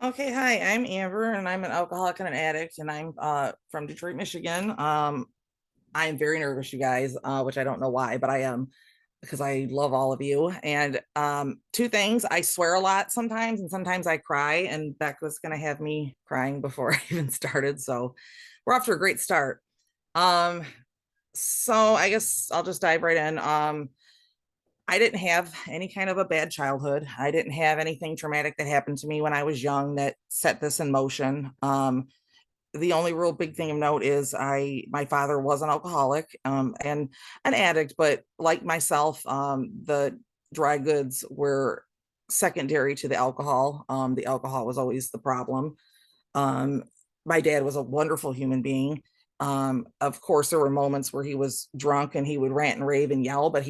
Okay, hi, I'm Amber and I'm an alcoholic and an addict and I'm from Detroit, Michigan. I am very nervous, you guys, which I don't know why, but I am because I love all of you. And two things, I swear a lot sometimes and sometimes I cry, and Becca's gonna have me crying before I even started. So we're off to a great start. Um, so I guess I'll just dive right in. I didn't have any kind of a bad childhood. I didn't have anything traumatic that happened to me when I was young that set this in motion. The only real big thing of note is my father was an alcoholic and an addict, but like myself, the dry goods were secondary to the alcohol. The alcohol was always the problem. Um, my dad was a wonderful human being. Of course, there were moments where he was drunk and he would rant and rave and yell, but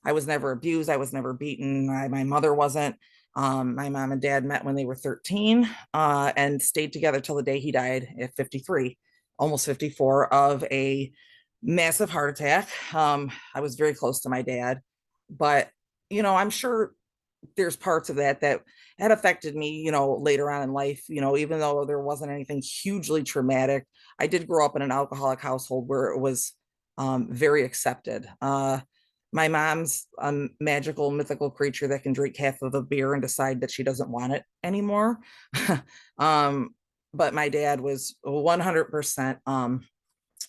I was never abused. I was never beaten. My mother wasn't. My mom and dad met when they were 13 and stayed together till the day he died at 53, almost 54, of a massive heart attack. I was very close to my dad, but I'm sure there's parts of that had affected me, later on in life, even though there wasn't anything hugely traumatic. I did grow up in an alcoholic household where it was very accepted. My mom's a magical, mythical creature that can drink half of a beer and decide that she doesn't want it anymore. um, but my dad was 100%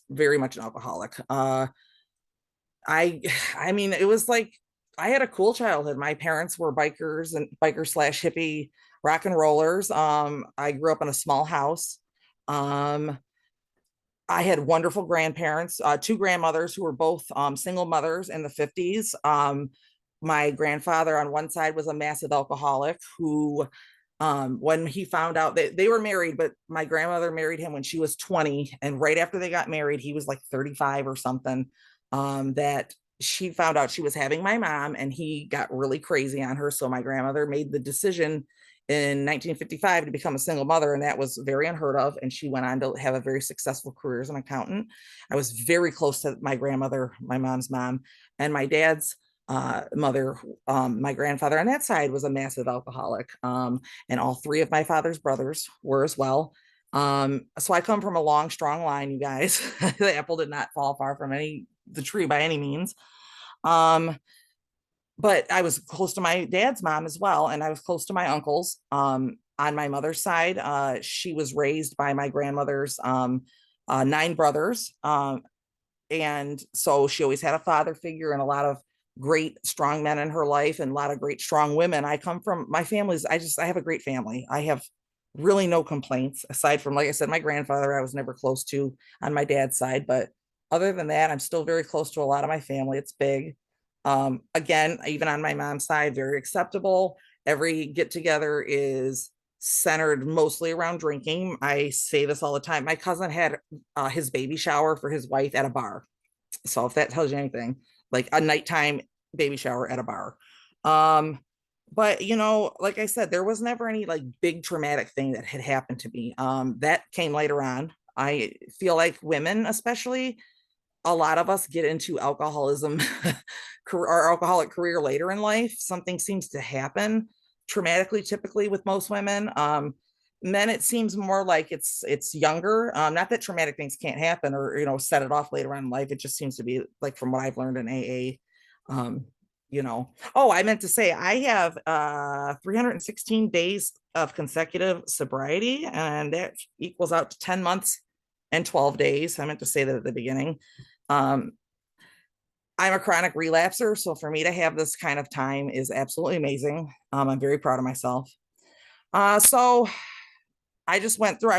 very much an alcoholic. I I mean, it was like I had a cool childhood. My parents were bikers and biker slash hippie rock and rollers. I grew up in a small house. Um, I had wonderful grandparents, two grandmothers who were both single mothers in the 50s. My grandfather on one side was a massive alcoholic who, when he found out that they were married, but my grandmother married him when she was 20. And right after they got married, he was like 35 or something. That she found out she was having my mom and he got really crazy on her. So my grandmother made the decision in 1955 to become a single mother, and that was very unheard of. And she went on to have a very successful career as an accountant. I was very close to my grandmother, my mom's mom, and my dad's mother. My grandfather on that side was a massive alcoholic, and all three of my father's brothers were as well. So I come from a long, strong line, you guys. The apple did not fall far from the tree by any means. Um, but I was close to my dad's mom as well, and I was close to my uncles. On my mother's side, she was raised by my grandmother's nine brothers, and so she always had a father figure and a lot of great strong men in her life and a lot of great strong women. I come from my family's. I have a great family. I have really no complaints aside from, like I said, my grandfather I was never close to on my dad's side, but other than that, I'm still very close to a lot of my family. It's big. Again, even on my mom's side, very acceptable. Every get together is centered mostly around drinking. I say this all the time. My cousin had his baby shower for his wife at a bar. So if that tells you anything, like a nighttime baby shower at a bar. Um, but like I said, there was never any like big traumatic thing that had happened to me. That came later on. I feel like women, especially, a lot of us get into alcoholism our alcoholic career later in life. Something seems to happen traumatically, typically with most women. Men, it seems more like it's younger. Not that traumatic things can't happen or set it off later on in life. It just seems to be like from what I've learned in AA. Oh, I meant to say I have 316 days of consecutive sobriety, and that equals out to 10 months and 12 days. I meant to say that at the beginning. Um, I'm a chronic relapser, so for me to have this kind of time is absolutely amazing. I'm very proud of myself. So I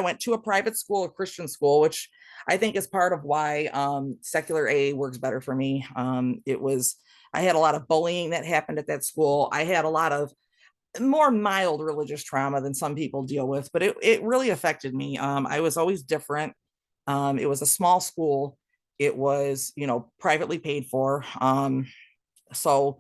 went to a private school, a Christian school, which I think is part of why secular AA works better for me. I had a lot of bullying that happened at that school. I had a lot of more mild religious trauma than some people deal with, but it really affected me. I was always different. It was a small school. It was, privately paid for. So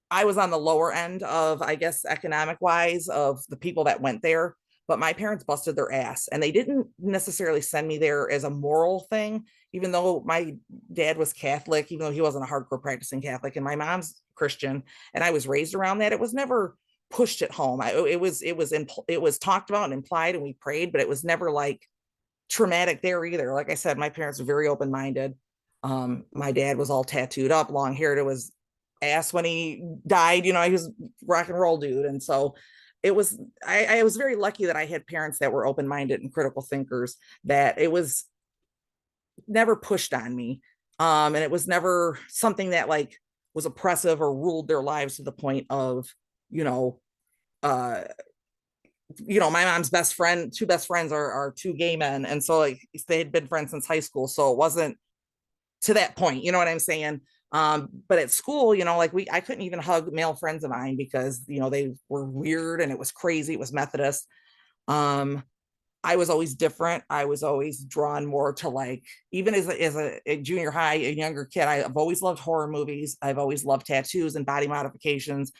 I was on the lower end of, I guess, economic wise of the people that went there, but my parents busted their ass and they didn't necessarily send me there as a moral thing, even though my dad was Catholic, even though he wasn't a hardcore practicing Catholic, and my mom's Christian, and I was raised around that. It was never pushed it home. It was talked about and implied, and we prayed, but it was never like traumatic there either. Like I said, my parents were very open minded. My dad was all tattooed up, long haired. It was ass when he died. You know, he was rock and roll dude, and so it was. I was very lucky that I had parents that were open minded and critical thinkers. That it was never pushed on me, and it was never something that like was oppressive or ruled their lives to the point of, you know, uh my mom's best friend, two best friends are two gay men. And so like they had been friends since high school. So it wasn't to that point, you know what I'm saying? But at school, like I couldn't even hug male friends of mine because, they were weird and it was crazy. It was Methodist. Um, I was always different. I was always drawn more to like, even as a junior high, a younger kid, I've always loved horror movies. I've always loved tattoos and body modifications.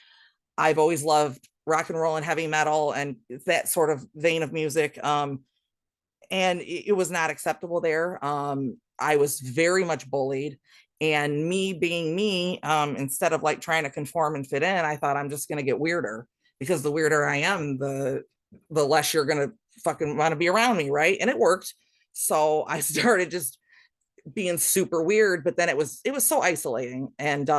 I've always loved rock and roll and heavy metal and that sort of vein of music. And it was not acceptable there. I was very much bullied. And me being me, instead of like trying to conform and fit in, I thought I'm just going to get weirder, because the weirder I am, the less you're going to fucking want to be around me, right? And it worked. So I started just being super weird, but then it was so isolating. And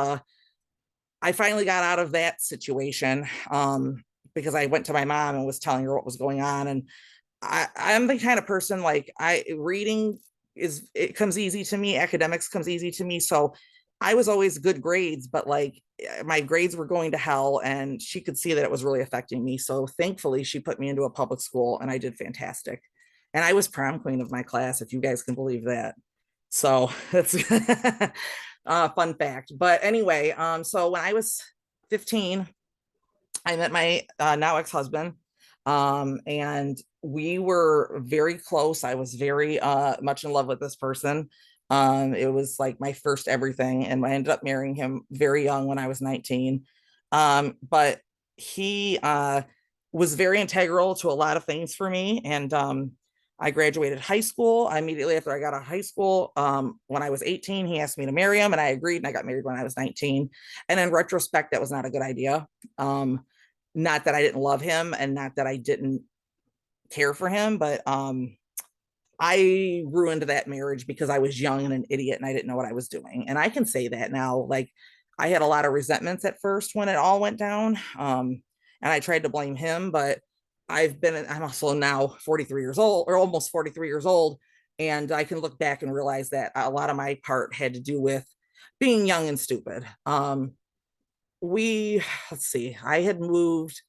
I finally got out of that situation, because I went to my mom and was telling her what was going on. And I'm the kind of person, like, reading it comes easy to me. Academics comes easy to me. So I was always good grades, but like my grades were going to hell, and she could see that it was really affecting me. So thankfully she put me into a public school and I did fantastic. And I was prom queen of my class, if you guys can believe that. So that's fun fact. But anyway, so when I was 15, I met my now ex-husband, and we were very close. I was very much in love with this person. It was like my first everything, and I ended up marrying him very young when I was 19. But he was very integral to a lot of things for me. And I graduated high school. Immediately after I got out of high school, when I was 18, he asked me to marry him, and I agreed, and I got married when I was 19. And in retrospect, that was not a good idea. Not that I didn't love him and not that I didn't care for him, but I ruined that marriage because I was young and an idiot and I didn't know what I was doing. And I can say that now. Like, I had a lot of resentments at first when it all went down. And I tried to blame him, but I'm also now 43 years old, or almost 43 years old. And I can look back and realize that a lot of my part had to do with being young and stupid. We, let's see, I had moved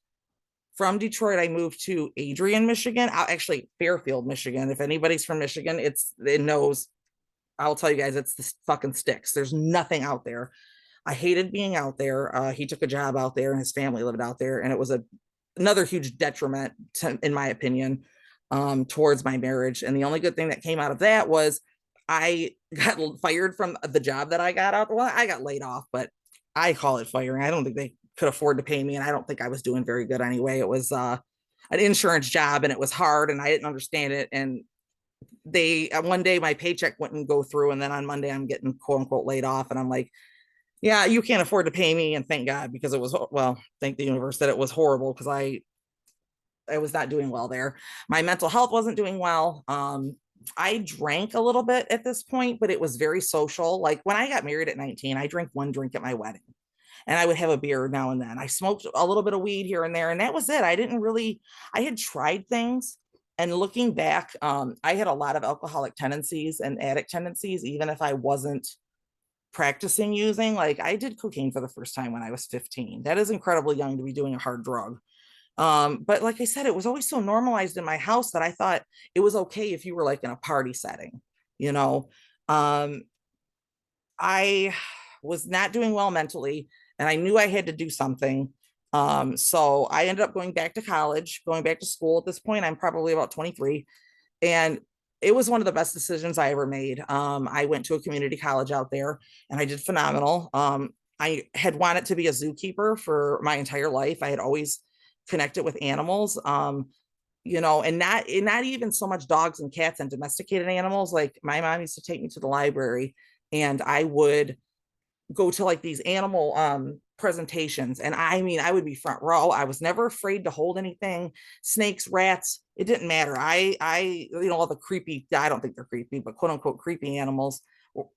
from Detroit. I moved to Adrian, Michigan. Actually, Fairfield, Michigan. If anybody's from Michigan, it knows. I'll tell you guys, it's the fucking sticks. There's nothing out there. I hated being out there. He took a job out there, and his family lived out there, and it was another huge detriment, in my opinion, towards my marriage. And the only good thing that came out of that was I got fired from the job that I got out. Well, I got laid off, but I call it firing. I don't think they could afford to pay me, and I don't think I was doing very good anyway. It was an insurance job, and it was hard, and I didn't understand it. And they one day my paycheck wouldn't go through, and then on Monday I'm getting quote unquote laid off, and I'm like, yeah, you can't afford to pay me. And thank God, because it was, well, thank the universe that it was horrible, because I was not doing well there. My mental health wasn't doing well. I drank a little bit at this point, but it was very social. Like when I got married at 19, I drank one drink at my wedding, and I would have a beer now and then. I smoked a little bit of weed here and there, and that was it. I had tried things. And looking back, I had a lot of alcoholic tendencies and addict tendencies, even if I wasn't practicing using. Like, I did cocaine for the first time when I was 15. That is incredibly young to be doing a hard drug. But like I said, it was always so normalized in my house that I thought it was okay if you were like in a party setting, you know. Um, I was not doing well mentally, and I knew I had to do something. So I ended up going back to college, going back to school. At this point, I'm probably about 23, and it was one of the best decisions I ever made. I went to a community college out there, and I did phenomenal. I had wanted to be a zookeeper for my entire life. I had always connected with animals. And not even so much dogs and cats and domesticated animals. Like, my mom used to take me to the library, and I would go to like these animal presentations. And I mean, I would be front row. I was never afraid to hold anything, snakes, rats, it didn't matter. All the creepy, I don't think they're creepy, but quote unquote creepy animals,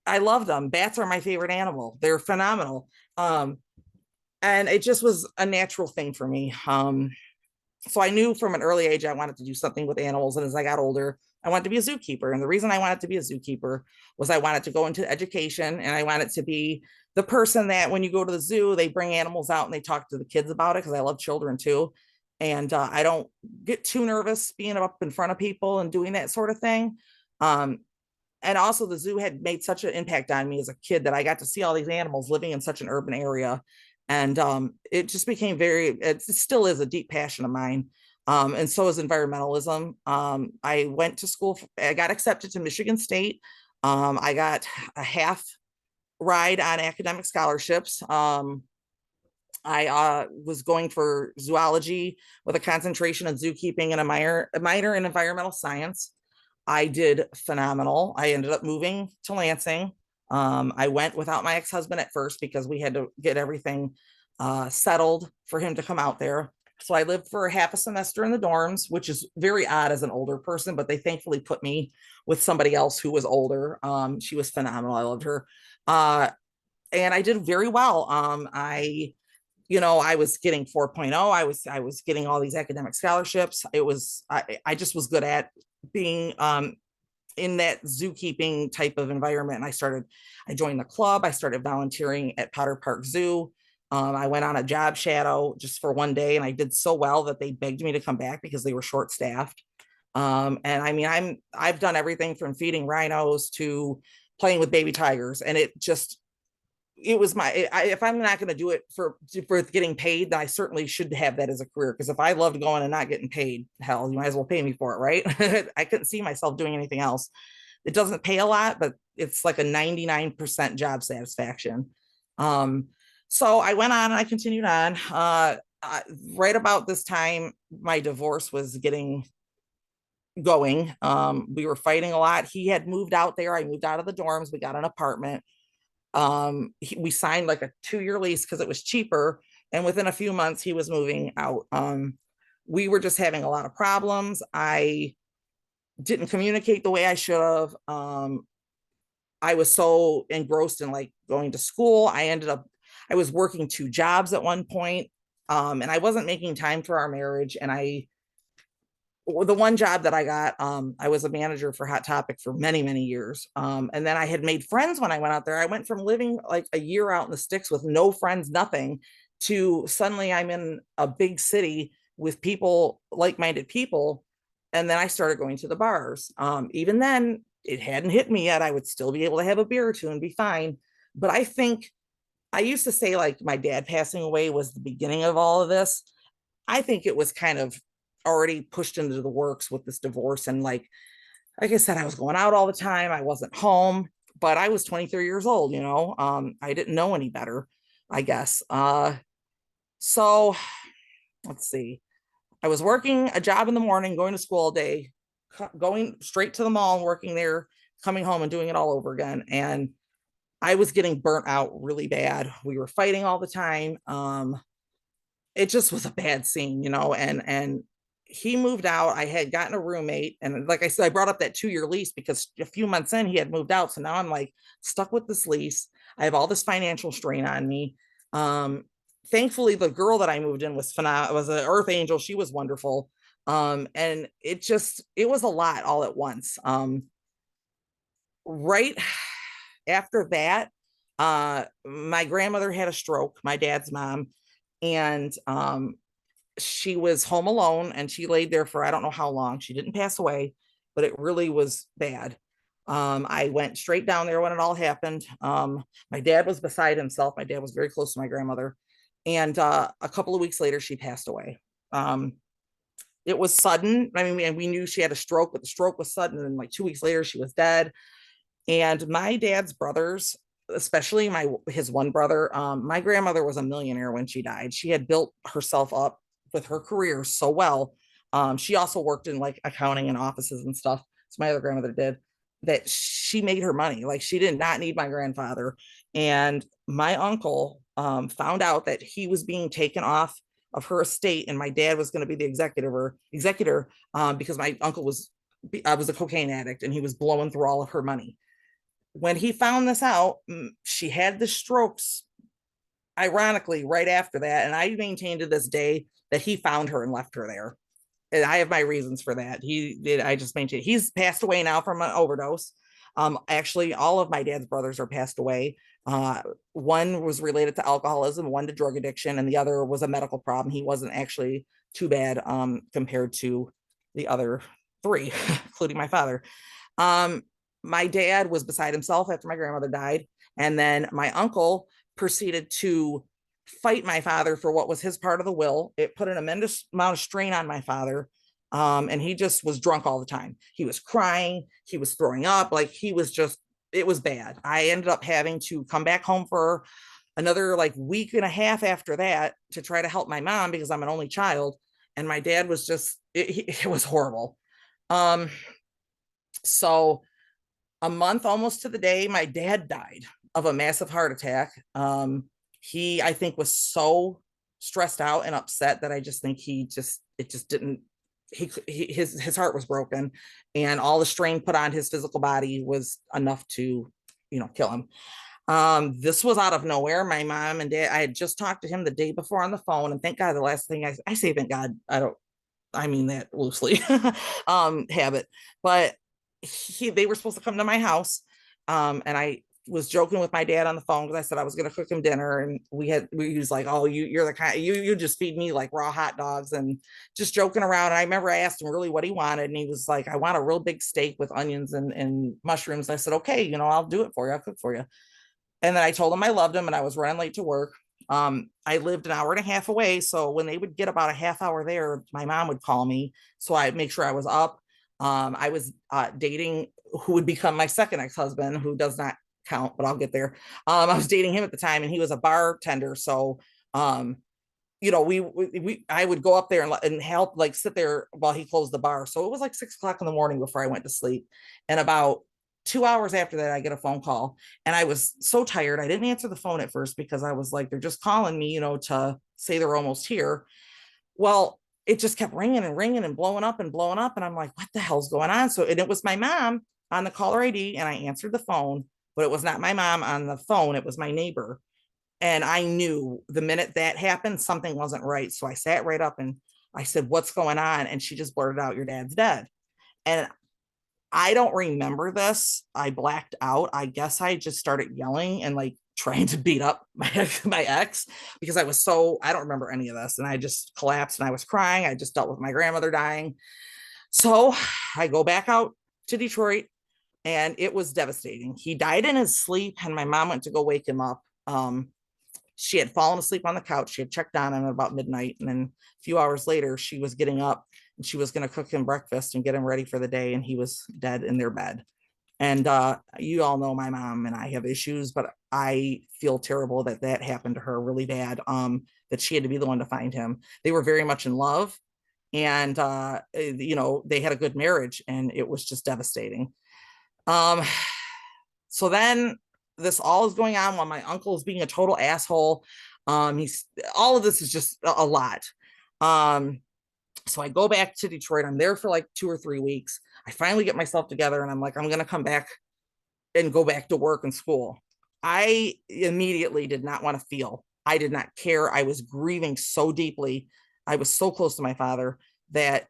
I love them. Bats are my favorite animal. They're phenomenal. And it just was a natural thing for me. So I knew from an early age I wanted to do something with animals. And as I got older, I wanted to be a zookeeper. And the reason I wanted to be a zookeeper was I wanted to go into education, and I wanted to be the person that when you go to the zoo, they bring animals out and they talk to the kids about it, because I love children too. And I don't get too nervous being up in front of people and doing that sort of thing. Um, and also the zoo had made such an impact on me as a kid that I got to see all these animals living in such an urban area. And it just became it still is a deep passion of mine. And so is environmentalism. I went to school, I got accepted to Michigan State. I got a half ride on academic scholarships. I was going for zoology with a concentration in zookeeping and a minor in environmental science. I did phenomenal. I ended up moving to Lansing. I went without my ex-husband at first because we had to get everything settled for him to come out there. So I lived for a half a semester in the dorms, which is very odd as an older person, but they thankfully put me with somebody else who was older. She was phenomenal. I loved her. And I did very well. I was getting 4.0. I was getting all these academic scholarships. I just was good at being in that zookeeping type of environment. And I joined the club. I started volunteering at Potter Park Zoo. I went on a job shadow just for one day, and I did so well that they begged me to come back because they were short staffed. And I mean, I've done everything from feeding rhinos to playing with baby tigers. And it was if I'm not going to do it for getting paid, then I certainly should have that as a career. Because if I loved going and not getting paid, hell, you might as well pay me for it, right? I couldn't see myself doing anything else. It doesn't pay a lot, but it's like a 99% job satisfaction. So I went on and I continued on. Right about this time, my divorce was getting going. We were fighting a lot. He had moved out there. I moved out of the dorms. We got an apartment. We signed like a 2-year lease because it was cheaper, and within a few months he was moving out. We were just having a lot of problems. I didn't communicate the way I should have. I was so engrossed in like going to school. I was working 2 jobs at one point, and I wasn't making time for our marriage. And the one job that I got, I was a manager for Hot Topic for many, many years. And then I had made friends when I went out there. I went from living like a year out in the sticks with no friends, nothing, to suddenly I'm in a big city with people, like-minded people. And then I started going to the bars. Even then, it hadn't hit me yet. I would still be able to have a beer or two and be fine. But I think I used to say like my dad passing away was the beginning of all of this. I think it was kind of already pushed into the works with this divorce. And like I said, I was going out all the time. I wasn't home, but I was 23 years old, I didn't know any better, I guess. So let's see. I was working a job in the morning, going to school all day, going straight to the mall and working there, coming home and doing it all over again. And I was getting burnt out really bad. We were fighting all the time. It just was a bad scene, and he moved out. I had gotten a roommate, and like I said, I brought up that 2-year lease because a few months in he had moved out. So now I'm like stuck with this lease. I have all this financial strain on me. Thankfully the girl that I moved in was was an earth angel. She was wonderful. And it was a lot all at once. Right after that, my grandmother had a stroke, my dad's mom, and she was home alone, and she laid there for I don't know how long. She didn't pass away, but it really was bad. I went straight down there when it all happened. My dad was beside himself. My dad was very close to my grandmother. And a couple of weeks later, she passed away. It was sudden. I mean, we knew she had a stroke, but the stroke was sudden. And like 2 weeks later, she was dead. And my dad's brothers, especially his one brother, my grandmother was a millionaire when she died. She had built herself up with her career so well. She also worked in like accounting and offices and stuff. So my other grandmother did, that she made her money. Like she did not need my grandfather. And my uncle, found out that he was being taken off of her estate, and my dad was going to be the executor, because my uncle was I was a cocaine addict, and he was blowing through all of her money. When he found this out, she had the strokes, ironically, right after that. And I maintain to this day that he found her and left her there. And I have my reasons for that. He did. I just maintain he's passed away now from an overdose. Actually, all of my dad's brothers are passed away. One was related to alcoholism, one to drug addiction, and the other was a medical problem. He wasn't actually too bad compared to the other three, including my father. Um, my dad was beside himself after my grandmother died. And then my uncle proceeded to fight my father for what was his part of the will. It put an immense amount of strain on my father. And he just was drunk all the time. He was crying, he was throwing up, like he was just, it was bad. I ended up having to come back home for another like week and a half after that to try to help my mom because I'm an only child. And my dad was just, it was horrible. Um, so a month almost to the day, my dad died of a massive heart attack. He, I think, was so stressed out and upset that I just think it just didn't, his heart was broken, and all the strain put on his physical body was enough to, kill him. This was out of nowhere. My mom and dad, I had just talked to him the day before on the phone, and thank God, the last thing I say, thank God, I mean that loosely, habit, but they were supposed to come to my house. And I was joking with my dad on the phone because I said I was going to cook him dinner, and we was like, oh, you're the kind, you just feed me like raw hot dogs, and just joking around. And I remember I asked him really what he wanted, and he was like, I want a real big steak with onions and mushrooms. And I said, okay, I'll do it for you. I'll cook for you. And then I told him I loved him and I was running late to work. I lived an hour and a half away. So when they would get about a half hour there, my mom would call me. So I'd make sure I was up. I was dating who would become my second ex-husband, who does not count, but I'll get there. I was dating him at the time, and he was a bartender. So, I would go up there and help, like sit there while he closed the bar. So it was like 6 o'clock in the morning before I went to sleep. And about 2 hours after that, I get a phone call, and I was so tired. I didn't answer the phone at first because I was like, they're just calling me, to say they're almost here. Well, it just kept ringing and ringing and blowing up and blowing up. And I'm like, what the hell's going on? So, and it was my mom on the caller ID, and I answered the phone, but it was not my mom on the phone. It was my neighbor. And I knew the minute that happened, something wasn't right. So I sat right up and I said, what's going on? And she just blurted out, your dad's dead. And I don't remember this. I blacked out. I guess I just started yelling and like trying to beat up my ex because I don't remember any of this. And I just collapsed and I was crying. I just dealt with my grandmother dying. So I go back out to Detroit, and it was devastating. He died in his sleep, and my mom went to go wake him up. She had fallen asleep on the couch. She had checked on him at about midnight. And then a few hours later, she was getting up and she was going to cook him breakfast and get him ready for the day. And he was dead in their bed. And you all know my mom and I have issues, but I feel terrible that that happened to her really bad, that she had to be the one to find him. They were very much in love, and, they had a good marriage, and it was just devastating. Um, so then this all is going on while my uncle is being a total asshole. He's all of this is just a lot. So I go back to Detroit. I'm there for like 2 or 3 weeks. I finally get myself together, and I'm like, I'm going to come back and go back to work and school. I immediately did not want to feel. I did not care. I was grieving so deeply. I was so close to my father that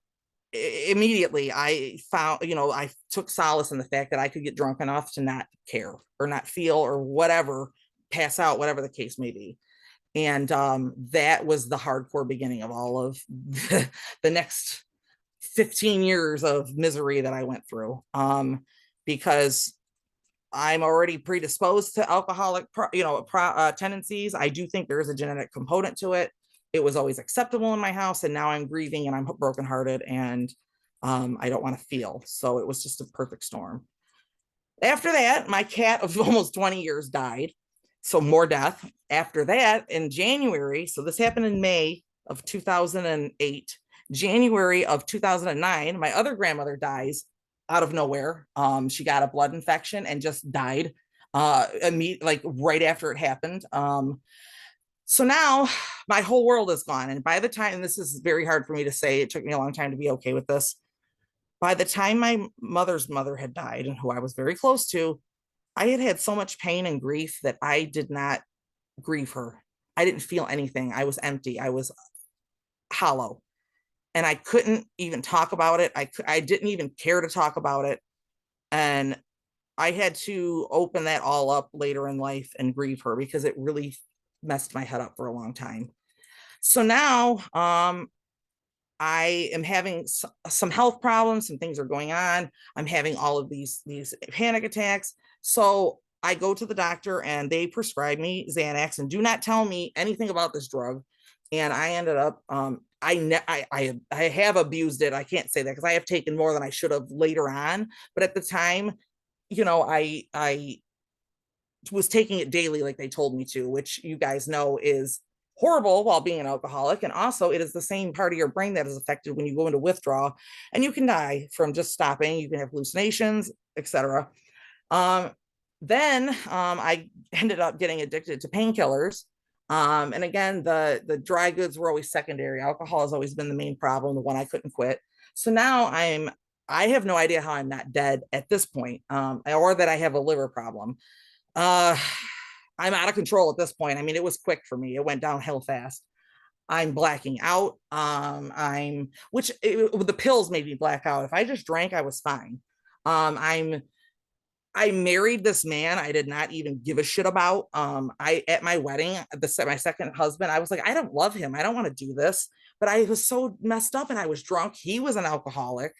immediately I found, I took solace in the fact that I could get drunk enough to not care or not feel or whatever, pass out, whatever the case may be. And that was the hardcore beginning of all of the next 15 years of misery that I went through, because I'm already predisposed to alcoholic, tendencies. I do think there is a genetic component to it. It was always acceptable in my house, and now I'm grieving and I'm brokenhearted, and I don't want to feel. So it was just a perfect storm. After that, my cat of almost 20 years died. So more death. After that, in January, so this happened in May of 2008, January of 2009, my other grandmother dies out of nowhere. She got a blood infection and just died like right after it happened. So now my whole world is gone. And by the time, and this is very hard for me to say, it took me a long time to be okay with this. By the time my mother's mother had died, and who I was very close to, I had had so much pain and grief that I did not grieve her. I didn't feel anything. I was empty. I was hollow. And I couldn't even talk about it. I didn't even care to talk about it. And I had to open that all up later in life and grieve her because it really messed my head up for a long time. So now I am having some health problems, some things are going on. I'm having all of these panic attacks. So I go to the doctor and they prescribe me Xanax and do not tell me anything about this drug. And I ended up I have abused it. I can't say that because I have taken more than I should have later on. But at the time, I was taking it daily like they told me to, which you guys know is horrible while being an alcoholic. And also, it is the same part of your brain that is affected when you go into withdrawal, and you can die from just stopping. You can have hallucinations, etc. Um, then I ended up getting addicted to painkillers. And again, the dry goods were always secondary. Alcohol has always been the main problem, the one I couldn't quit. So now I have no idea how I'm not dead at this point, or that I have a liver problem. Uh, I'm out of control at this point. I mean, it was quick for me. It went downhill fast. I'm blacking out. The pills made me black out. If I just drank, I was fine. I married this man I did not even give a shit about. I at my wedding, my second husband, I was like, I don't love him. I don't want to do this. But I was so messed up and I was drunk. He was an alcoholic.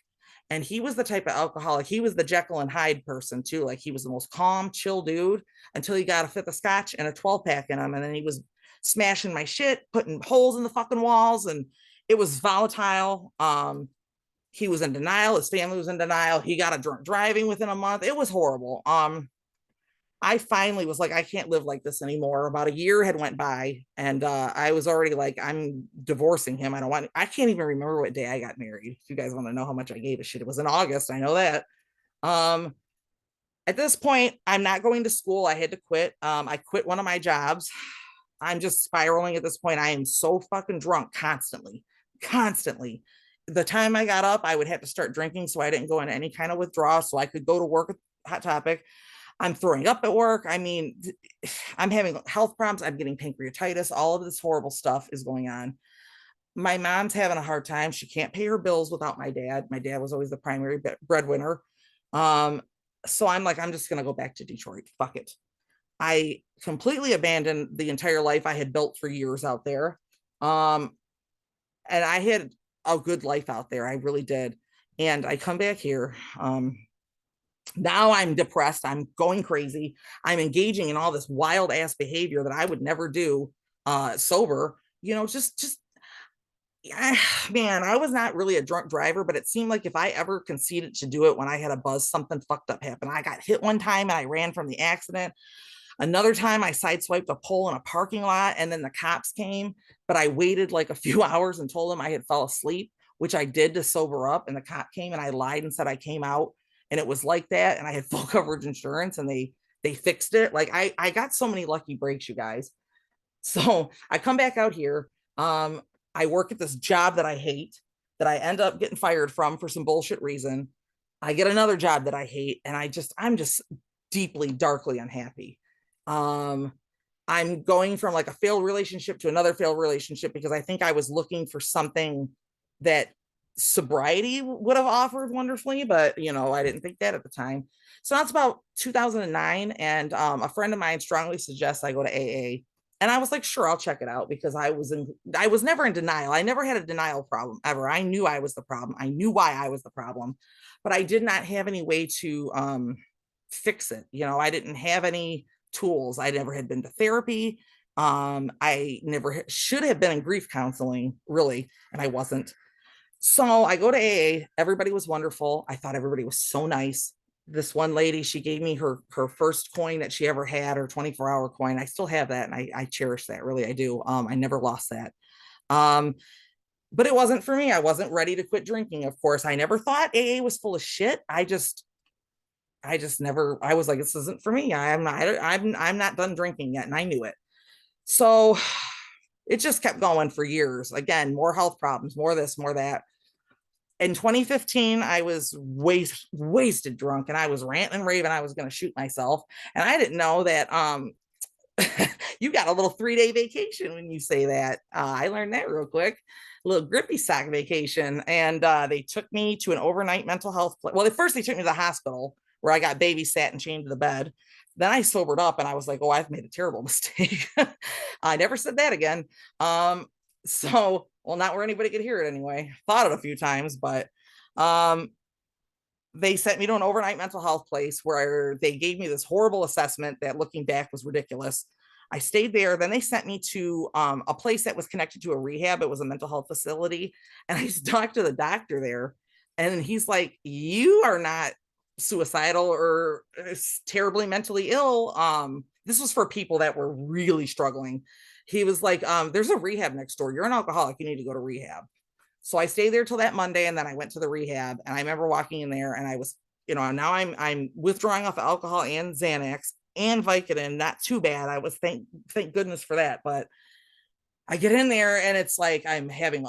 And he was the type of alcoholic. He was the Jekyll and Hyde person too. Like he was the most calm, chill dude until he got a fifth of scotch and a 12 pack in him. And then he was smashing my shit, putting holes in the fucking walls. And it was volatile. He was in denial. His family was in denial. He got a drunk driving within a month. It was horrible. I finally was like, I can't live like this anymore. About a year had went by, and I was already like, I'm divorcing him. I can't even remember what day I got married. If you guys want to know how much I gave a shit, it was in August. I know that. Um, at this point, I'm not going to school. I had to quit. I quit one of my jobs. I'm just spiraling at this point. I am so fucking drunk constantly, constantly. The time I got up, I would have to start drinking so I didn't go into any kind of withdrawal so I could go to work with Hot Topic. I'm throwing up at work. I mean, I'm having health problems. I'm getting pancreatitis. All of this horrible stuff is going on. My mom's having a hard time. She can't pay her bills without my dad. My dad was always the primary breadwinner. Um, so I'm like, I'm just going to go back to Detroit. Fuck it. I completely abandoned the entire life I had built for years out there. Um, and I had a good life out there. I really did. And I come back here. Now I'm depressed. I'm going crazy. I'm engaging in all this wild ass behavior that I would never do sober. Just man, I was not really a drunk driver, but it seemed like if I ever conceded to do it when I had a buzz, something fucked up happened. I got hit one time and I ran from the accident. Another time I sideswiped a pole in a parking lot and then the cops came, but I waited like a few hours and told them I had fell asleep, which I did to sober up. And the cop came and I lied and said I came out and it was like that. And I had full coverage insurance and they fixed it. Like I got so many lucky breaks, you guys. So I come back out here. I work at this job that I hate, that I end up getting fired from for some bullshit reason. I get another job that I hate, and I'm just deeply, darkly unhappy. Um, I'm going from like a failed relationship to another failed relationship because I think I was looking for something that sobriety would have offered wonderfully, but I didn't think that at the time. So that's about 2009, and a friend of mine strongly suggests I go to AA. And I was like, sure, I'll check it out because I was never in denial. I never had a denial problem ever. I knew I was the problem. I knew why I was the problem, but I did not have any way to fix it. I didn't have any tools. I never had been to therapy. I never should have been in grief counseling, really, and I wasn't. So I go to AA. Everybody was wonderful. I thought everybody was so nice. This one lady, she gave me her first coin that she ever had, her 24-hour coin. I still have that, and I cherish that. Really, I do. I never lost that. Um, but it wasn't for me. I wasn't ready to quit drinking. Of course, I never thought AA was full of shit. I just never. I was like, this isn't for me. I'm not done drinking yet, and I knew it. So it just kept going for years. Again, more health problems, more this, more that. In 2015, I was wasted drunk, and I was ranting and raving. I was going to shoot myself. And I didn't know that you got a little 3-day vacation when you say that. I learned that real quick. A little grippy sock vacation. And they took me to an overnight mental health Well, at first they took me to the hospital where I got babysat and chained to the bed. Then I sobered up and I was like, oh, I've made a terrible mistake. I never said that again. Well, not where anybody could hear it anyway. Thought it a few times, but um, they sent me to an overnight mental health place where they gave me this horrible assessment that looking back was ridiculous. I stayed there. Then they sent me to a place that was connected to a rehab. It was a mental health facility. And I talked to the doctor there. And he's like, you are not suicidal or terribly mentally ill. This was for people that were really struggling. He was like, there's a rehab next door. You're an alcoholic. You need to go to rehab. So I stayed there till that Monday, and then I went to the rehab. And I remember walking in there, and I was, now I'm withdrawing off of alcohol and Xanax and Vicodin. Not too bad. I was thank goodness for that. But I get in there, and it's like I'm having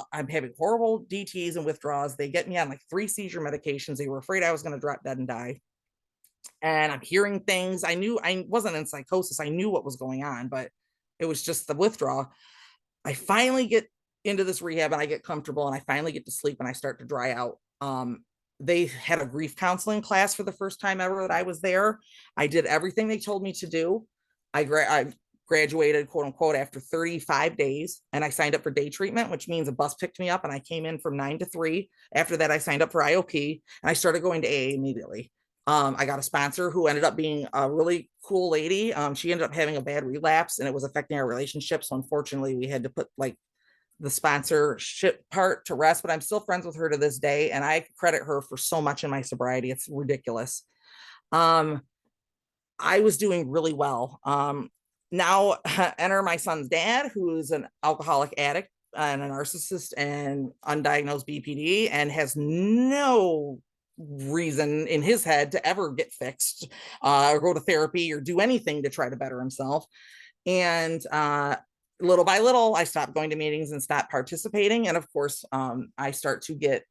horrible DTs and withdrawals. They get me on like 3 seizure medications. They were afraid I was going to drop dead and die. And I'm hearing things. I knew I wasn't in psychosis. I knew what was going on, but it was just the withdrawal. I finally get into this rehab and I get comfortable and I finally get to sleep and I start to dry out. They had a grief counseling class for the first time ever that I was there. I did everything they told me to do. I graduated, quote unquote, after 35 days, and I signed up for day treatment, which means a bus picked me up and I came in from 9 to 3. After that, I signed up for IOP and I started going to AA immediately. I got a sponsor who ended up being a really cool lady. She ended up having a bad relapse and it was affecting our relationship. So unfortunately, we had to put like the sponsorship part to rest, but I'm still friends with her to this day. And I credit her for so much in my sobriety. It's ridiculous. I was doing really well. Now enter my son's dad, who's an alcoholic addict and a narcissist and undiagnosed BPD and has no reason in his head to ever get fixed or go to therapy or do anything to try to better himself. And little by little, I stopped going to meetings and stopped participating. And of course, I start to get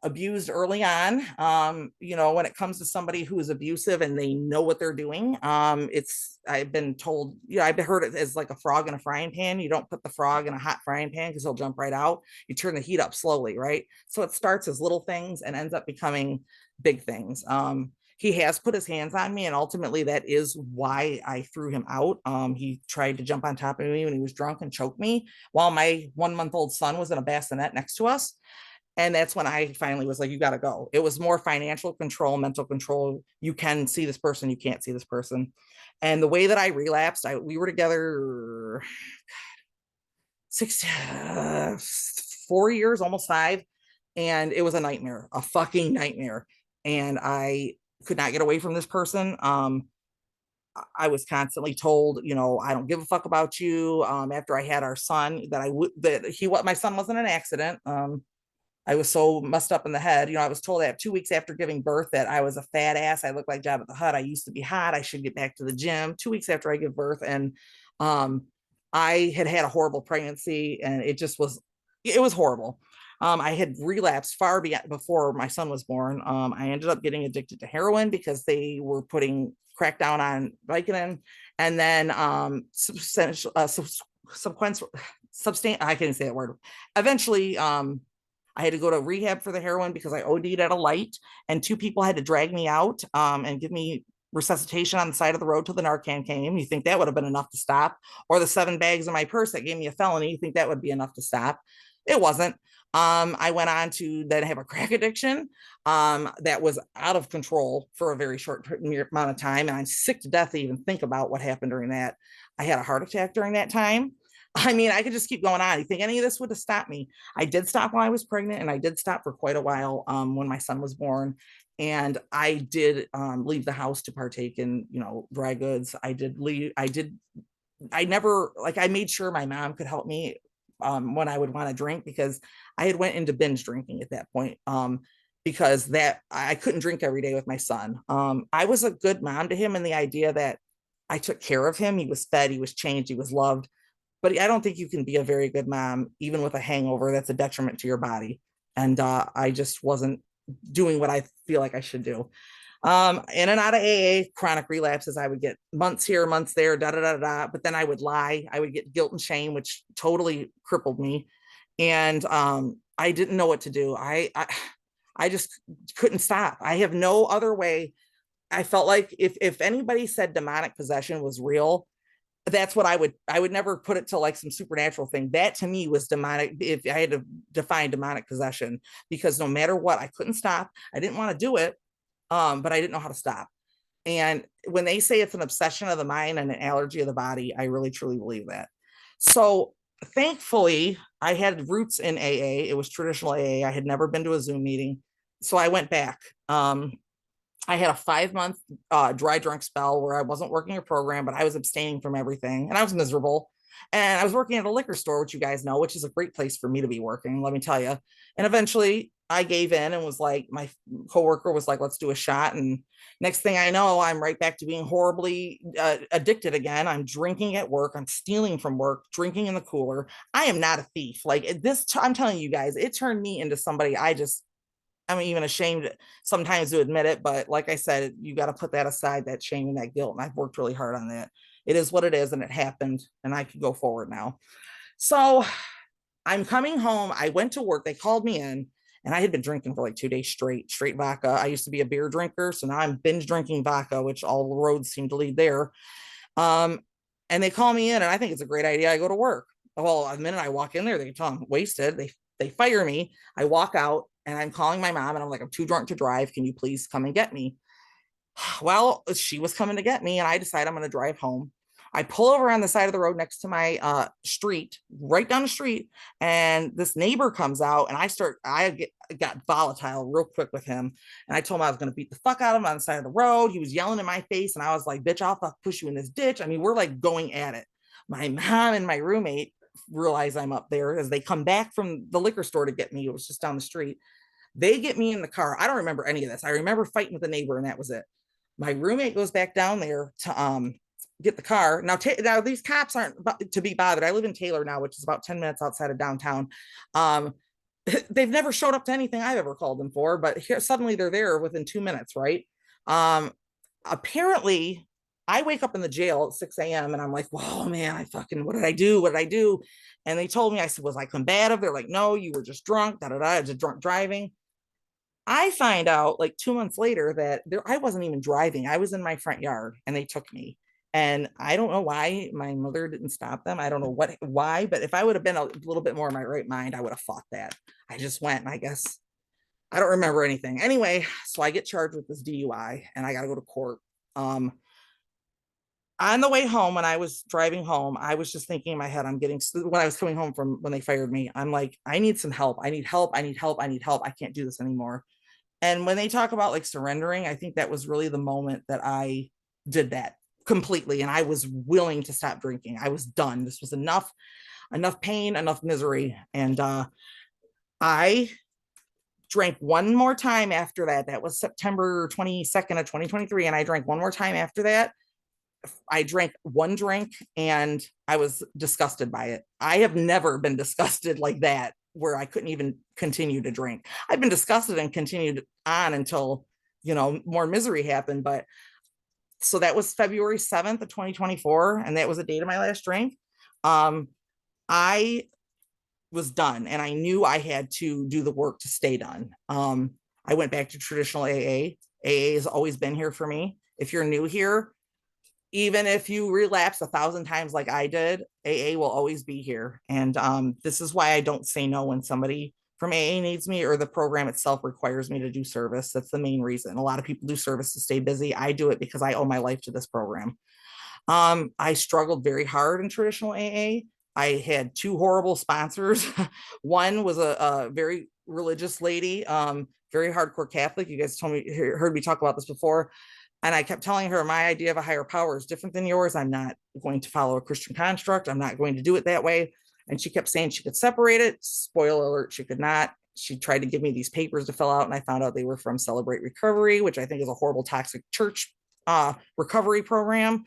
abused early on. When it comes to somebody who is abusive and they know what they're doing, I've been told, I've heard it as like a frog in a frying pan. You don't put the frog in a hot frying pan because he'll jump right out. You turn the heat up slowly, right? So it starts as little things and ends up becoming big things. He has put his hands on me, and ultimately that is why I threw him out. He tried to jump on top of me when he was drunk and choke me while my 1-month-old son was in a bassinet next to us. And that's when I finally was like, you got to go. It was more financial control, mental control. You can see this person, you can't see this person. And the way that I relapsed, we were together 4 years, almost 5. And it was a nightmare, a fucking nightmare. And I could not get away from this person. I was constantly told, I don't give a fuck about you. After I had our son, my son wasn't an accident. I was so messed up in the head. I was told that 2 weeks after giving birth that I was a fat ass. I looked like Jabba the Hutt. I used to be hot. I should get back to the gym. 2 weeks after I give birth. And I had a horrible pregnancy and it was horrible. I had relapsed far before my son was born. I ended up getting addicted to heroin because they were putting crack down on Vicodin. And then I can't say that word. Eventually, I had to go to rehab for the heroin because I OD'd at a light, and 2 people had to drag me out and give me resuscitation on the side of the road till the Narcan came. You think that would have been enough to stop? Or the 7 bags in my purse that gave me a felony. You think that would be enough to stop? It wasn't. I went on to then have a crack addiction that was out of control for a very short amount of time. And I'm sick to death to even think about what happened during that. I had a heart attack during that time. I mean, I could just keep going on. You think any of this would have stopped me? I did stop while I was pregnant, and I did stop for quite a while when my son was born. And I did leave the house to partake in, dry goods. I made sure my mom could help me when I would want to drink, because I had went into binge drinking at that point. Because I couldn't drink every day with my son. I was a good mom to him in the idea that I took care of him. He was fed, he was changed, he was loved. but I don't think you can be a very good mom, even with a hangover. That's a detriment to your body. And I just wasn't doing what I feel like I should do. In and out of AA, chronic relapses. I would get months here, months there, da da da da. But then I would lie. I would get guilt and shame, which totally crippled me. And I didn't know what to do. I just couldn't stop. I have no other way. I felt like if anybody said demonic possession was real, that's what I would never put it to like some supernatural thing. That to me was demonic. If I had to define demonic possession, because no matter what, I couldn't stop. I didn't want to do it, but I didn't know how to stop. And when they say it's an obsession of the mind and an allergy of the body, I really truly believe that. So thankfully, I had roots in AA. It was traditional AA. I had never been to a Zoom meeting, so I went back. I had a 5 month dry drunk spell where I wasn't working a program, but I was abstaining from everything and I was miserable. And I was working at a liquor store, which you guys know, which is a great place for me to be working, let me tell you. And eventually I gave in and was like, my coworker was like, let's do a shot. And next thing I know, I'm right back to being horribly addicted again. I'm drinking at work. I'm stealing from work, drinking in the cooler. I am not a thief. Like this, I'm telling you guys, it turned me into somebody I'm even ashamed sometimes to admit it, but like I said, you got to put that aside, that shame and that guilt. And I've worked really hard on that. It is what it is, and it happened, and I can go forward now. So I'm coming home. I went to work. They called me in, and I had been drinking for like 2 days straight vodka. I used to be a beer drinker, so now I'm binge drinking vodka, which all the roads seem to lead there. Um, and they call me in, and I think it's a great idea. I go to work. Well, the minute I walk in there, they tell I'm wasted. They fire me. I walk out and I'm calling my mom and I'm like, I'm too drunk to drive. Can you please come and get me? Well, she was coming to get me, and I decide I'm going to drive home. I pull over on the side of the road next to my street, right down the street, and this neighbor comes out, and got volatile real quick with him, and I told him I was going to beat the fuck out of him on the side of the road. He was yelling in my face, and I was like, "Bitch, I'll fuck push you in this ditch." I mean, we're like going at it. My mom and my roommate realize I'm up there as they come back from the liquor store to get me. It was just down the street. They get me in the car. I don't remember any of this. I remember fighting with the neighbor, and that was it. My roommate goes back down there to get the car. Now these cops aren't to be bothered. I live in Taylor now, which is about 10 minutes outside of downtown. Um, they've never showed up to anything I've ever called them for, but here suddenly they're there within 2 minutes, right? Um, Apparently, I wake up in the jail at 6 a.m. and I'm like, whoa, man, what did I do? What did I do? And they told me, I said, was I combative? They're like, no, you were just drunk, da da da, just drunk driving. I find out like 2 months later that I wasn't even driving. I was in my front yard and they took me. And I don't know why my mother didn't stop them. I don't know why, but if I would have been a little bit more in my right mind, I would have fought that. I just went, and I guess I don't remember anything. Anyway, so I get charged with this DUI and I got to go to court. Um, on the way home, when I was driving home, I was just thinking in my head, when I was coming home from when they fired me, I'm like, I need some help. I need help. I need help. I need help. I can't do this anymore. And when they talk about like surrendering, I think that was really the moment that I did that completely. And I was willing to stop drinking. I was done. This was enough pain, enough misery. And I drank one more time after that. That was September 22nd of 2023. And I drank one more time after that. I drank one drink and I was disgusted by it. I have never been disgusted like that, where I couldn't even continue to drink. I've been disgusted and continued on until, more misery happened. But so that was February 7th of 2024. And that was the date of my last drink. I was done and I knew I had to do the work to stay done. I went back to traditional AA. AA has always been here for me. If you're new here, even if you relapse 1,000 times like I did, AA will always be here. And this is why I don't say no when somebody from AA needs me or the program itself requires me to do service. That's the main reason. A lot of people do service to stay busy. I do it because I owe my life to this program. I struggled very hard in traditional AA. I had two horrible sponsors. One was a very religious lady, very hardcore Catholic. You guys heard me talk about this before. And I kept telling her, my idea of a higher power is different than yours. I'm not going to follow a Christian construct. I'm not going to do it that way. And she kept saying she could separate it. Spoiler alert, she could not. She tried to give me these papers to fill out, and I found out they were from Celebrate Recovery, which I think is a horrible, toxic church recovery program.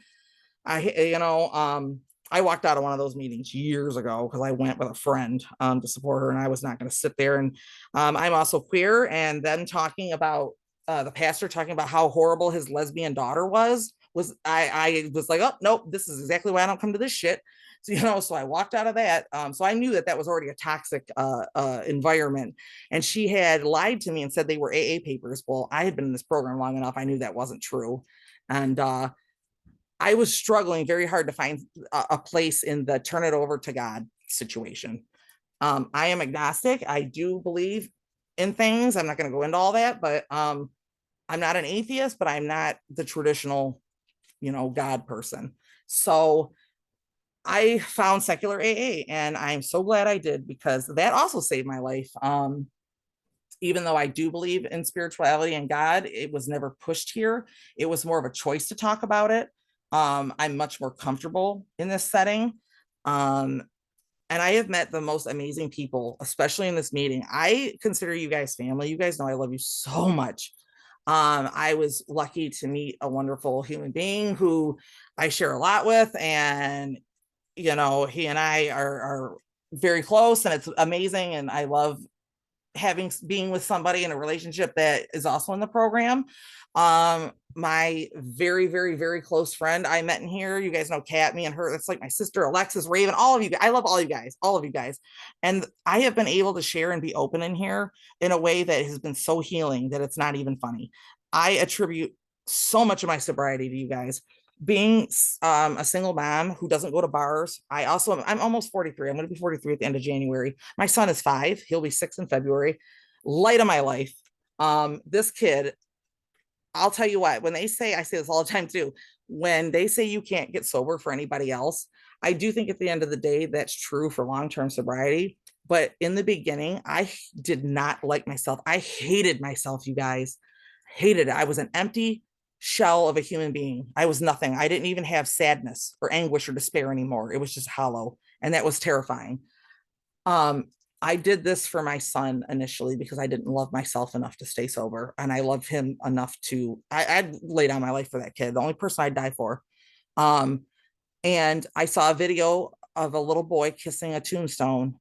I walked out of one of those meetings years ago because I went with a friend to support her, and I was not going to sit there. And I'm also queer, and then talking about the pastor talking about how horrible his lesbian daughter was I was like, oh nope, this is exactly why I don't come to this shit. So so I walked out of that. So I knew that that was already a toxic environment, and she had lied to me and said they were AA papers. Well, I had been in this program long enough; I knew that wasn't true, and I was struggling very hard to find a place in the turn it over to God situation. I am agnostic. I do believe in things. I'm not going to go into all that, but I'm not an atheist, but I'm not the traditional, God person. So I found secular AA, and I'm so glad I did because that also saved my life. Even though I do believe in spirituality and God, it was never pushed here. It was more of a choice to talk about it. I'm much more comfortable in this setting. Um, and I have met the most amazing people, especially in this meeting. I consider you guys family. You guys know I love you so much. I was lucky to meet a wonderful human being who I share a lot with, and he and I are very close, and it's amazing. And I love being with somebody in a relationship that is also in the program. My very, very, very close friend I met in here. You guys know Kat, me and her. That's like my sister, Alexis, Raven, all of you. I love all of you guys. And I have been able to share and be open in here in a way that has been so healing that it's not even funny. I attribute so much of my sobriety to you guys. Being a single mom who doesn't go to bars. I'm almost 43. I'm going to be 43 at the end of January. My son is 5. He'll be 6 in February. Light of my life. This kid, I'll tell you what, I say this all the time too, when they say you can't get sober for anybody else, I do think at the end of the day, that's true for long-term sobriety. But in the beginning, I did not like myself. I hated myself, you guys. Hated it. I was an empty shell of a human being. I was nothing. I didn't even have sadness or anguish or despair anymore. It was just hollow. And that was terrifying. Um, I did this for my son initially because I didn't love myself enough to stay sober, and I love him enough I'd lay down my life for that kid, the only person I'd die for. Um, and I saw a video of a little boy kissing a tombstone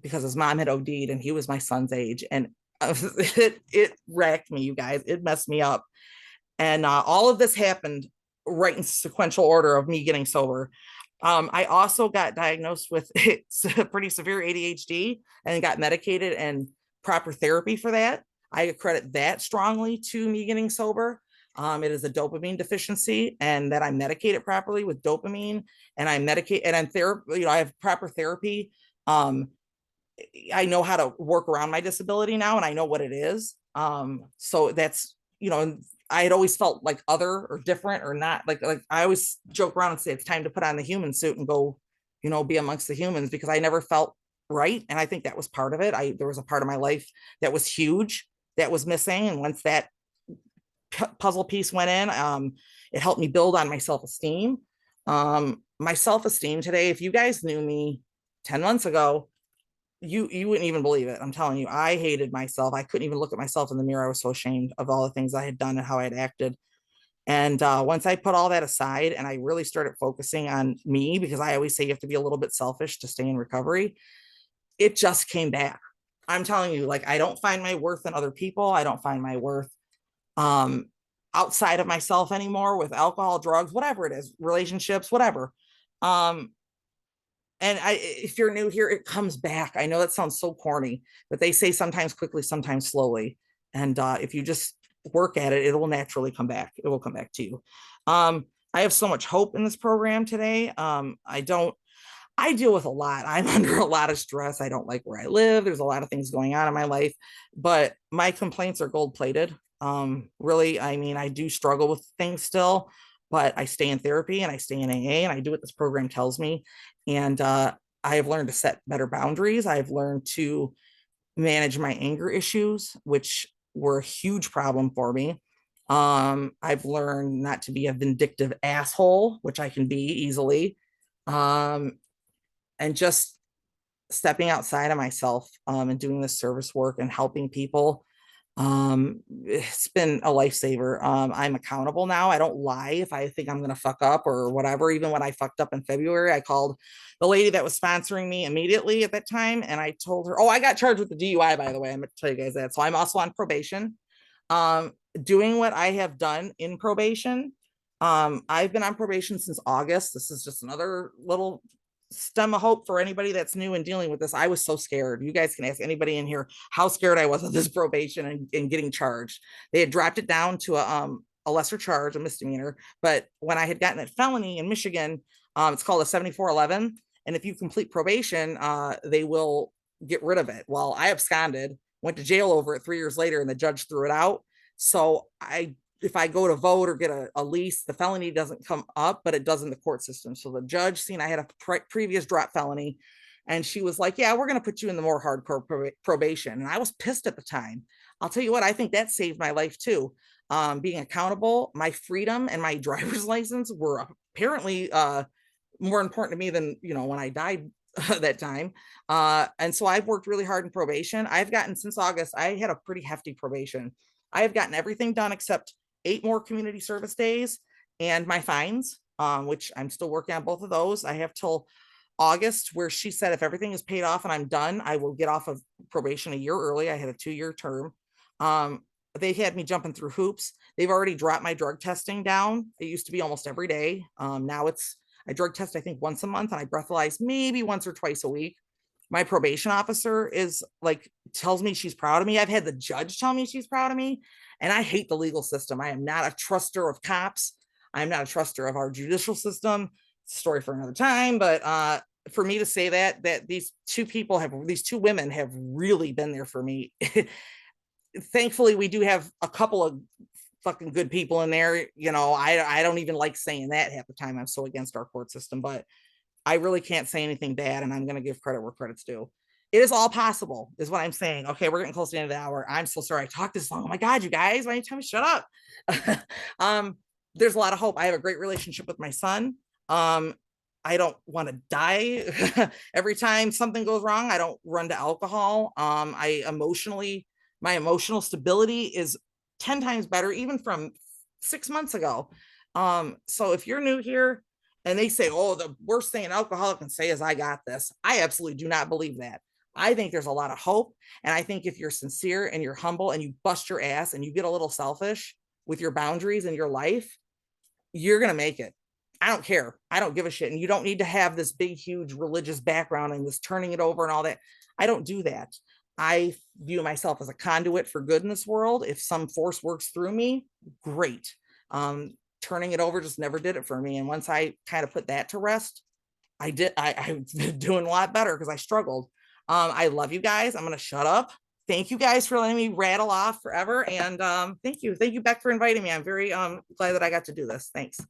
because his mom had OD'd, and he was my son's age, and it wrecked me, you guys. It messed me up, and all of this happened right in sequential order of me getting sober. I also got diagnosed with pretty severe ADHD and got medicated and proper therapy for that. I credit that strongly to me getting sober. It is a dopamine deficiency, and that I medicate it properly with dopamine, and I medicate and I'm therapy. I have proper therapy. Um, I know how to work around my disability now, and I know what it is. So that's I had always felt like other or different or not like I always joke around and say it's time to put on the human suit and go, be amongst the humans, because I never felt right, and I think that was part of it. There was a part of my life that was huge that was missing, and once that puzzle piece went in, it helped me build on my self-esteem. My self-esteem today, if you guys knew me 10 months ago, you wouldn't even believe it. I'm telling you, I hated myself. I couldn't even look at myself in the mirror. I was so ashamed of all the things I had done and how I had acted. And once I put all that aside and I really started focusing on me, because I always say you have to be a little bit selfish to stay in recovery, it just came back. I'm telling you, like, I don't find my worth in other people. I don't find my worth um, outside of myself anymore with alcohol, drugs, whatever it is, relationships, whatever. Um, and if you're new here, it comes back. I know that sounds so corny, but they say sometimes quickly, sometimes slowly. And if you just work at it, it will naturally come back. It will come back to you. I have so much hope in this program today. I deal with a lot. I'm under a lot of stress. I don't like where I live. There's a lot of things going on in my life, but my complaints are gold plated. Really, I mean, I do struggle with things still, but I stay in therapy and I stay in AA and I do what this program tells me. And I have learned to set better boundaries. I've learned to manage my anger issues, which were a huge problem for me. I've learned not to be a vindictive asshole, which I can be easily. Um, and just stepping outside of myself and doing this service work and helping people. It's been a lifesaver. I'm accountable now. I don't lie if I think I'm going to fuck up or whatever. Even when I fucked up in February, I called the lady that was sponsoring me immediately at that time. And I told her, oh, I got charged with the DUI, by the way. I'm going to tell you guys that. So I'm also on probation. Doing what I have done in probation. I've been on probation since August. This is just another little stem of hope for anybody that's new and dealing with this. I was so scared. You guys can ask anybody in here how scared I was of this probation and getting charged. They had dropped it down to a lesser charge, a misdemeanor. But when I had gotten a felony in Michigan, it's called a 7411. And if you complete probation, they will get rid of it. Well, I absconded, went to jail over it 3 years later, and the judge threw it out. So if I go to vote or get a lease, the felony doesn't come up, but it does in the court system. So the judge seen I had a previous drop felony, and she was like, yeah, we're going to put you in the more hardcore probation. And I was pissed at the time. I'll tell you what, I think that saved my life too. Being accountable, my freedom and my driver's license were apparently more important to me than, when I died that time. And so I've worked really hard in probation. I've gotten, since August, I had a pretty hefty probation. I have gotten everything done except 8 more community service days and my fines, which I'm still working on both of those. I have till August, where she said if everything is paid off and I'm done, I will get off of probation a year early. I had a 2-year term. They had me jumping through hoops. They've already dropped my drug testing down. It used to be almost every day. Now I drug test, I think, once a month, and I breathalyze maybe once or twice a week. My probation officer is like, tells me she's proud of me. I've had the judge tell me she's proud of me. And I hate the legal system. I am not a truster of cops. I'm not a truster of our judicial system. It's a story for another time. But for me to say that these two women have really been there for me. Thankfully, we do have a couple of fucking good people in there. I don't even like saying that half the time. I'm so against our court system, but I really can't say anything bad, and I'm going to give credit where credit's due. It is all possible, is what I'm saying. Okay, we're getting close to the end of the hour. I'm so sorry I talked this long. Oh my God, you guys, why don't you tell me shut up? There's a lot of hope. I have a great relationship with my son. I don't want to die. Every time something goes wrong, I don't run to alcohol. My emotional stability is 10 times better, even from 6 months ago. So if you're new here, and they say, oh, the worst thing an alcoholic can say is I got this. I absolutely do not believe that. I think there's a lot of hope. And I think if you're sincere and you're humble and you bust your ass and you get a little selfish with your boundaries in your life, you're going to make it. I don't care. I don't give a shit. And you don't need to have this big, huge religious background and this turning it over and all that. I don't do that. I view myself as a conduit for good in this world. If some force works through me, great. Turning it over just never did it for me. And once I kind of put that to rest, I've been doing a lot better because I struggled. I love you guys. I'm going to shut up. Thank you guys for letting me rattle off forever. And thank you. Thank you, Beck, for inviting me. I'm very glad that I got to do this. Thanks.